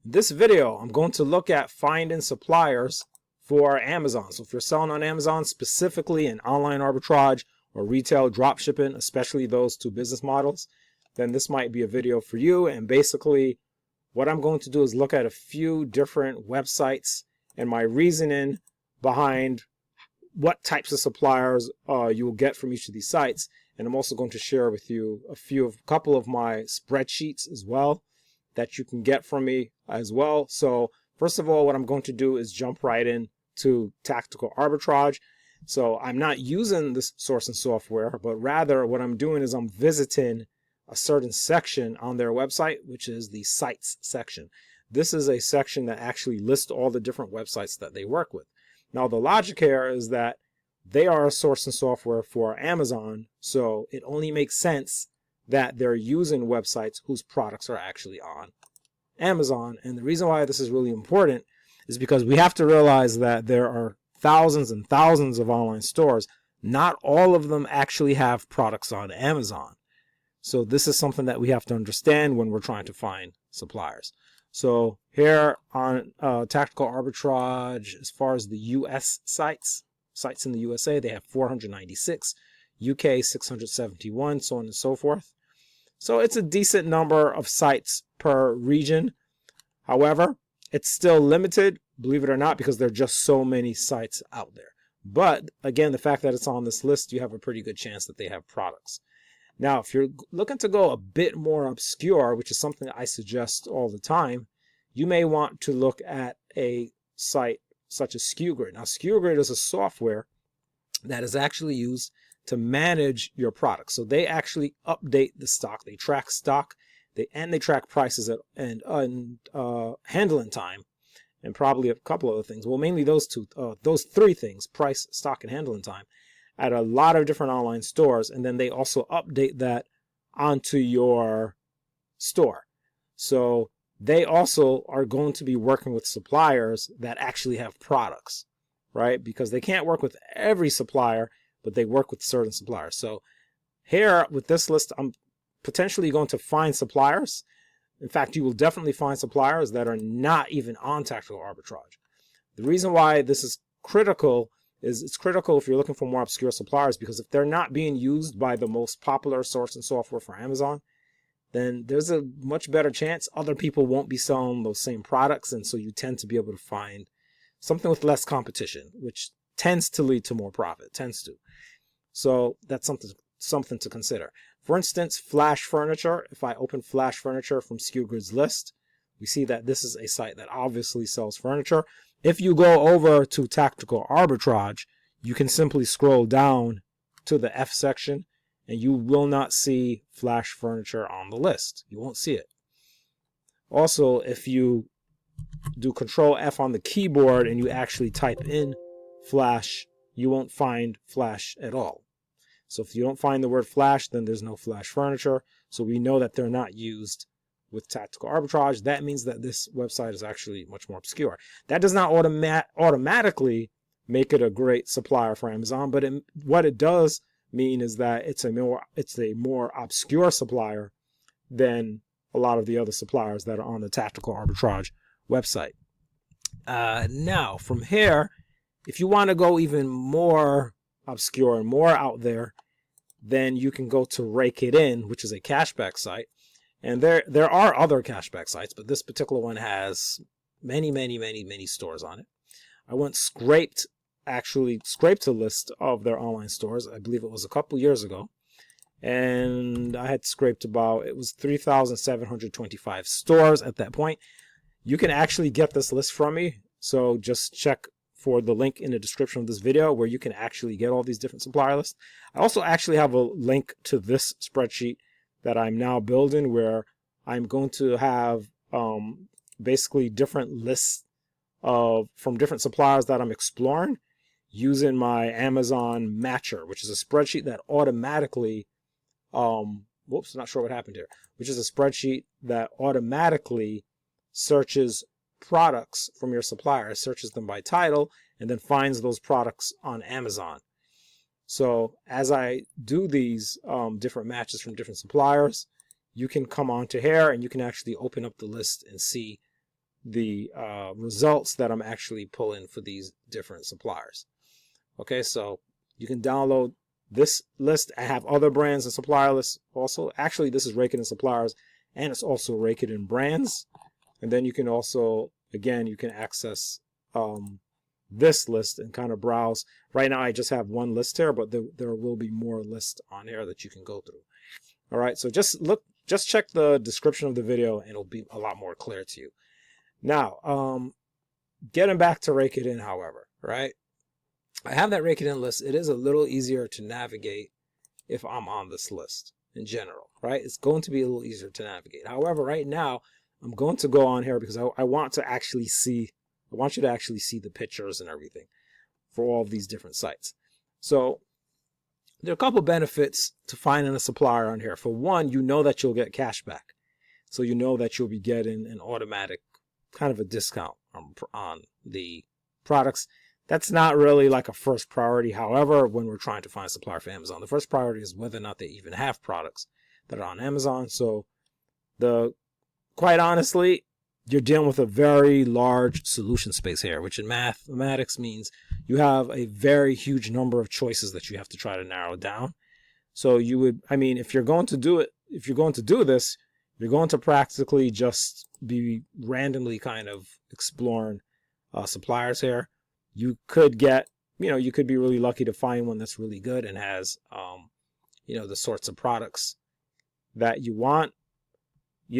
In this video, I'm going to look at finding suppliers for Amazon. So if you're selling on Amazon, specifically in online arbitrage or retail drop shipping, especially those two business models, then this might be a video for you. And basically, what I'm going to do is look at a few different websites and my reasoning behind what types of suppliers you will get from each of these sites. And I'm also going to share with you a couple of my spreadsheets as well that you can get from me as well. So first of all, what I'm going to do is jump right in to tactical arbitrage. So I'm not using this sourcing software, but rather what I'm doing is I'm visiting a certain section on their website, which is the sites section. This is a section that actually lists all the different websites that they work with. Now, the logic here is that they are a sourcing software for Amazon, so it only makes sense that they're using websites whose products are actually on Amazon. And the reason why this is really important is because we have to realize that there are thousands and thousands of online stores. Not all of them actually have products on Amazon. So this is something that we have to understand when we're trying to find suppliers. So here on Tactical Arbitrage, as far as the US sites in the USA, they have 496, UK 671, so on and so forth. So it's a decent number of sites per region. However, it's still limited, believe it or not, because there are just so many sites out there. But again, the fact that it's on this list, you have a pretty good chance that they have products. Now, if you're looking to go a bit more obscure, which is something I suggest all the time, you may want to look at a site such as Skugrid. Now, Skugrid is a software that is actually used to manage your products. So they actually update the stock, they track stock, they track prices and handling time, and probably a couple other things. Well, mainly those three things: price, stock, and handling time, at a lot of different online stores. And then they also update that onto your store. So they also are going to be working with suppliers that actually have products, right? Because they can't work with every supplier, but they work with certain suppliers. So here with this list, I'm potentially going to find suppliers. In fact, you will definitely find suppliers that are not even on tactical arbitrage. The reason why this is critical is it's critical if you're looking for more obscure suppliers, because if they're not being used by the most popular sourcing software for Amazon, then there's a much better chance other people won't be selling those same products. And so you tend to be able to find something with less competition, which tends to lead to more profit, So that's something to consider. For instance, Flash Furniture. If I open Flash Furniture from Skugrid's list, we see that this is a site that obviously sells furniture. If you go over to Tactical Arbitrage, you can simply scroll down to the F section and you will not see Flash Furniture on the list. You won't see it. Also, if you do Control F on the keyboard and you actually type in Flash, you won't find Flash at all. So if you don't find the word Flash, then there's no Flash Furniture. So we know that they're not used with tactical arbitrage. That means that this website is actually much more obscure. That does not automatically make it a great supplier for Amazon, but what it does mean is that it's a more obscure supplier than a lot of the other suppliers that are on the tactical arbitrage website. Now, from here, if you want to go even more obscure and more out there, then you can go to Rake It In, which is a cashback site. And there are other cashback sites, but this particular one has many stores on it. I scraped a list of their online stores. I believe it was a couple years ago. And I had scraped it was 3,725 stores at that point. You can actually get this list from me. So just check for the link in the description of this video where you can actually get all these different supplier lists. I also actually have a link to this spreadsheet that I'm now building where I'm going to have basically different lists from different suppliers that I'm exploring using my Amazon Matcher, which is a spreadsheet that automatically, not sure what happened here, which is a spreadsheet that automatically searches products from your supplier, searches them by title, and then finds those products on Amazon. So as I do these different matches from different suppliers, you can come onto here and you can actually open up the list and see the results that I'm actually pulling for these different suppliers. Okay, so you can download this list. I have other brands and supplier lists also. Actually, this is Rake It in Suppliers, and it's also Rake It in Brands. And then you can also, again, you can access this list and kind of browse. Right now, I just have one list here, but there will be more lists on here that you can go through. All right, so just check the description of the video, and it'll be a lot more clear to you. Now, getting back to Rake It In, however, right? I have that Rake It In list. It is a little easier to navigate if I'm on this list in general, right? It's going to be a little easier to navigate. However, right now, I'm going to go on here because I want to actually see, I want you to actually see the pictures and everything for all of these different sites. So there are a couple benefits to finding a supplier on here. For one, you know that you'll get cash back. So you know that you'll be getting an automatic kind of a discount on the products. That's not really like a first priority. However, when we're trying to find a supplier for Amazon, the first priority is whether or not they even have products that are on Amazon. So quite honestly, you're dealing with a very large solution space here, which in mathematics means you have a very huge number of choices that you have to try to narrow down. So you would, I mean, if you're going to do this, you're going to practically just be randomly kind of exploring suppliers here. You could get, you could be really lucky to find one that's really good and has, the sorts of products that you want,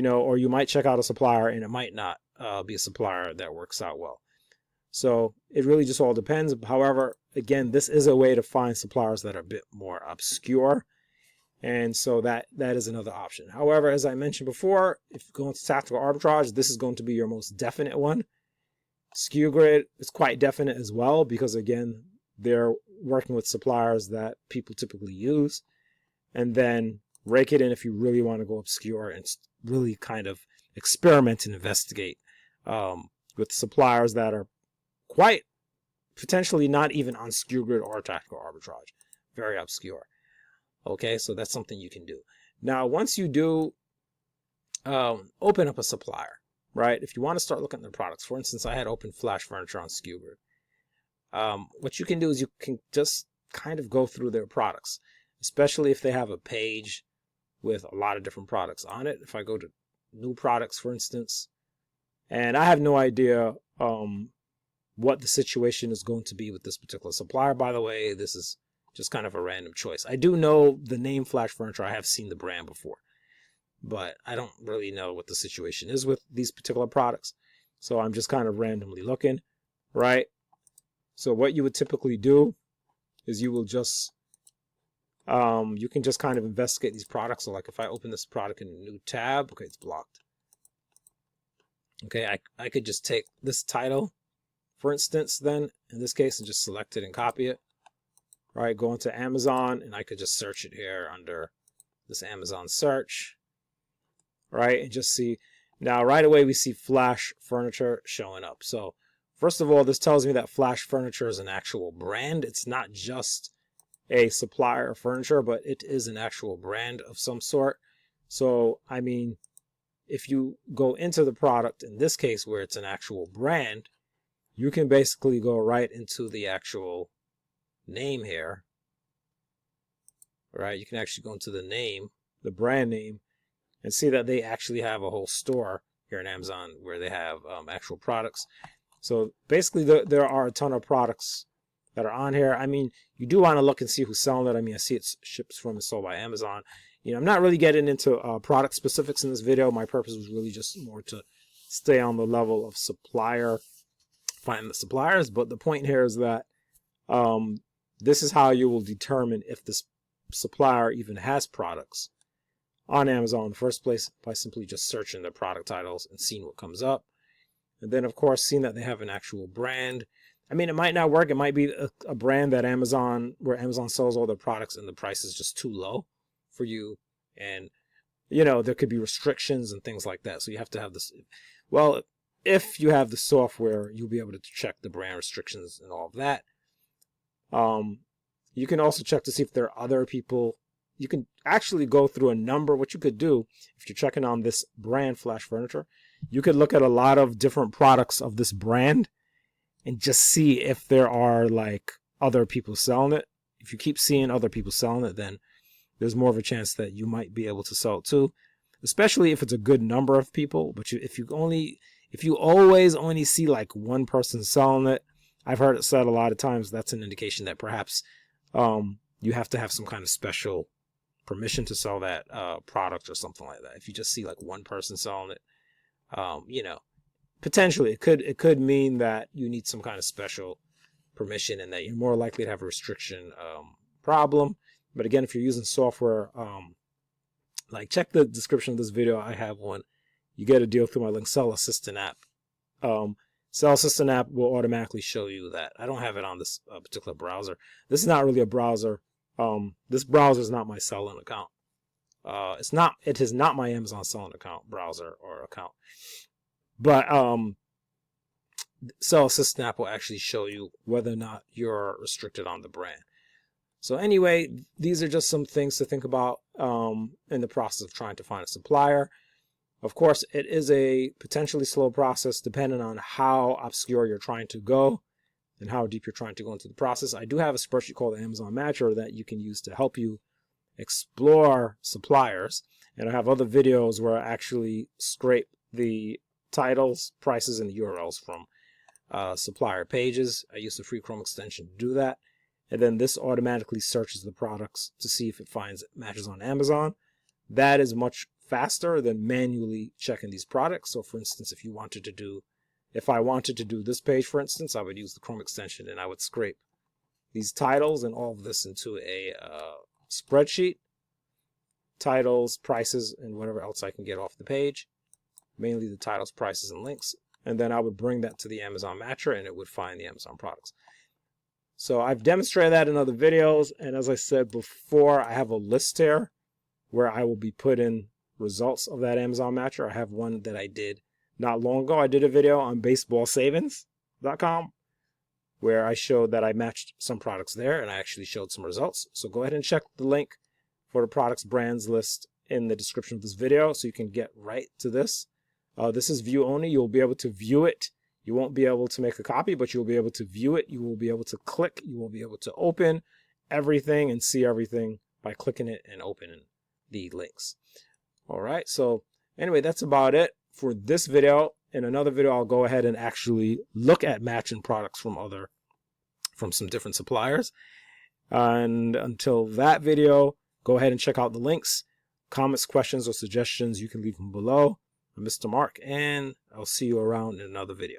or you might check out a supplier and it might not be a supplier that works out well. So it really just all depends. However, again, this is a way to find suppliers that are a bit more obscure. And so that is another option. However, as I mentioned before, if you're going to tactical arbitrage, this is going to be your most definite one. Skugrid is quite definite as well because, again, they're working with suppliers that people typically use. And then Rake It In if you really want to go obscure and really kind of experiment and investigate with suppliers that are quite potentially not even on Skugrid or tactical arbitrage. Very obscure. Okay, so that's something you can do. Now, once you do open up a supplier, right? If you want to start looking at the products, for instance, I had open Flash Furniture on Skugrid. What you can do is you can just kind of go through their products, especially if they have a page with a lot of different products on it. If I go to new products, for instance, and I have no idea what the situation is going to be with this particular supplier. By the way, this is just kind of a random choice. I do know the name Flash Furniture. I have seen the brand before, but I don't really know what the situation is with these particular products. So I'm just kind of randomly looking, right? So what you would typically do is you will just, you can just kind of investigate these products. So like if I open this product in a new tab, okay, it's blocked. Okay, I could just take this title, for instance, then in this case, and just select it and copy it. Right, go into Amazon, and I could just search it here under this Amazon search. Right, and just see. Now, right away, we see Flash Furniture showing up. So, first of all, this tells me that Flash Furniture is an actual brand. It's not just a supplier of furniture, but it is an actual brand of some sort. So, I mean, if you go into the product, in this case, where it's an actual brand, you can basically go right into the actual name here. Right, you can actually go into the name, the brand name, and see that they actually have a whole store here in Amazon where they have actual products. So basically there are a ton of products that are on here. I mean, you do want to look and see who's selling it. I mean, I see it's ships from and sold by Amazon. I'm not really getting into product specifics in this video. My purpose was really just more to stay on the level of supplier, find the suppliers. But the point here is that this is how you will determine if this supplier even has products on Amazon in the first place, by simply just searching their product titles and seeing what comes up. And then, of course, seeing that they have an actual brand. I mean, it might not work. It might be a brand that where Amazon sells all their products and the price is just too low for you. And, there could be restrictions and things like that. So you have to have this. Well, if you have the software, you'll be able to check the brand restrictions and all of that. You can also check to see if there are other people. You can actually go through a number. What you could do, if you're checking on this brand, Flash Furniture, you could look at a lot of different products of this brand and just see if there are like other people selling it. If you keep seeing other people selling it, then there's more of a chance that you might be able to sell it too, especially if it's a good number of people. But if you always only see like one person selling it, I've heard it said a lot of times, that's an indication that perhaps you have to have some kind of special permission to sell that product or something like that. If you just see like one person selling it, you know, potentially it could mean that you need some kind of special permission and that you're more likely to have a restriction problem. But again, if you're using software, like check the description of this video. I have one. You get a deal through my link, Sell Assistant app. Sell Assistant app will automatically show you that. I don't have it on this particular browser. This is not really a browser. This browser is not my selling account. It is not my Amazon selling account, browser or account. But Sell Assistant app will actually show you whether or not you're restricted on the brand. So anyway, these are just some things to think about in the process of trying to find a supplier. Of course, it is a potentially slow process depending on how obscure you're trying to go and how deep you're trying to go into the process. I do have a spreadsheet called the Amazon Matcher that you can use to help you explore suppliers. And I have other videos where I actually scrape the titles, prices, and the URLs from supplier pages. I use the free Chrome extension to do that. And then this automatically searches the products to see if it finds matches on Amazon. That is much faster than manually checking these products. So for instance, if I wanted to do this page, for instance, I would use the Chrome extension and I would scrape these titles and all of this into a spreadsheet, titles, prices, and whatever else I can get off the page, mainly the titles, prices, and links. And then I would bring that to the Amazon Matcher and it would find the Amazon products. So I've demonstrated that in other videos. And as I said before, I have a list here where I will be putting results of that Amazon Matcher. I have one that I did not long ago. I did a video on baseballsavings.com where I showed that I matched some products there and I actually showed some results. So go ahead and check the link for the products brands list in the description of this video so you can get right to this. This is view only. You'll be able to view it. You won't be able to make a copy, but you'll be able to view it. You will be able to click. You will be able to open everything and see everything by clicking it and opening the links. All right. So anyway, that's about it for this video. In another video, I'll go ahead and actually look at matching products from some different suppliers. And until that video, go ahead and check out the links. Comments, questions, or suggestions, you can leave them below. I'm Mr. Mark, and I'll see you around in another video.